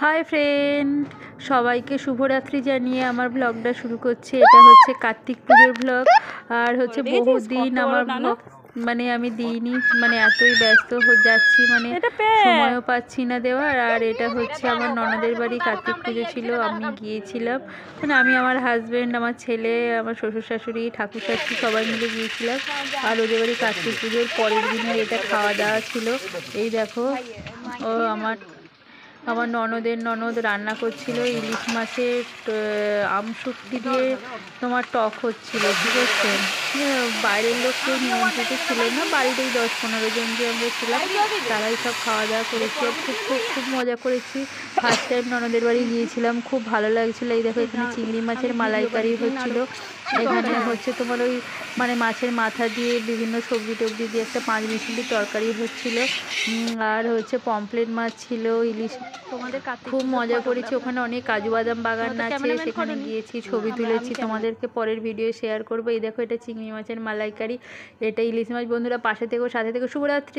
Hi friend, সবাইকে শুভরাত্রি জানিয়ে আমার ব্লগটা শুরু করছি। এটা হচ্ছে কার্তিক পুজোর ব্লগ। আর হচ্ছে বহুদিন আমার ব্লগ মানে আমি দিইনি, মানে এতই ব্যস্ত যাচ্ছি, মানে সময়ও পাচ্ছি না দেওয়ার। আর এটা হচ্ছে আমার ননদের বাড়ি, কার্তিক পুজো ছিল, আমি গিয়েছিলাম। মানে আমি, আমার হাজব্যান্ড, আমার ছেলে, আমার শ্বশুর শাশুড়ি, ঠাকুর শাশুড়ি সবাই মিলে গিয়েছিলাম। আর ওদের বাড়ি কার্তিক পুজোর পরের দিনের এটা খাওয়া দাওয়া ছিল। এই দেখো, ও আমার আমার ননদ রান্না করছিল ইলিশ মাছের আমশুটকি দিয়ে তোমার টক হচ্ছিল, ঠিক আছে। বাইরের লোক কেউ নিমন্ত্রিত ছিল না, বাড়ির এই 10-15 জন যে আমরা ছিলাম তারাই সব খাওয়া দাওয়া করেছি। আর খুব খুব খুব মজা করেছি। ফার্স্ট টাইম ননদের বাড়ি গিয়েছিলাম, খুব ভালো লাগছিলো। এই দেখো, এখানে চিংড়ি মাছের মালাইকারি হচ্ছিল। এখানে হচ্ছে তোমার ওই মানে মাছের মাথা দিয়ে বিভিন্ন সবজি টবজি দিয়ে একটা 5 মিশালি তরকারি হচ্ছিল। আর হচ্ছে পমফ্লেট মাছ ছিল, ইলিশ। খুব মজা করেছি। ওখানে অনেক কাজু বাদাম বাগান আছে, সেখানে গিয়েছি, ছবি তুলেছি, তোমাদেরকে পরের ভিডিও শেয়ার করবো। এই দেখো, এটা চিংড়ি মাছের মালাইকারি, এটা ইলিশ মাছ। বন্ধুরা পাশে থেকো, সাথে থেকো। শুভরাত্রি।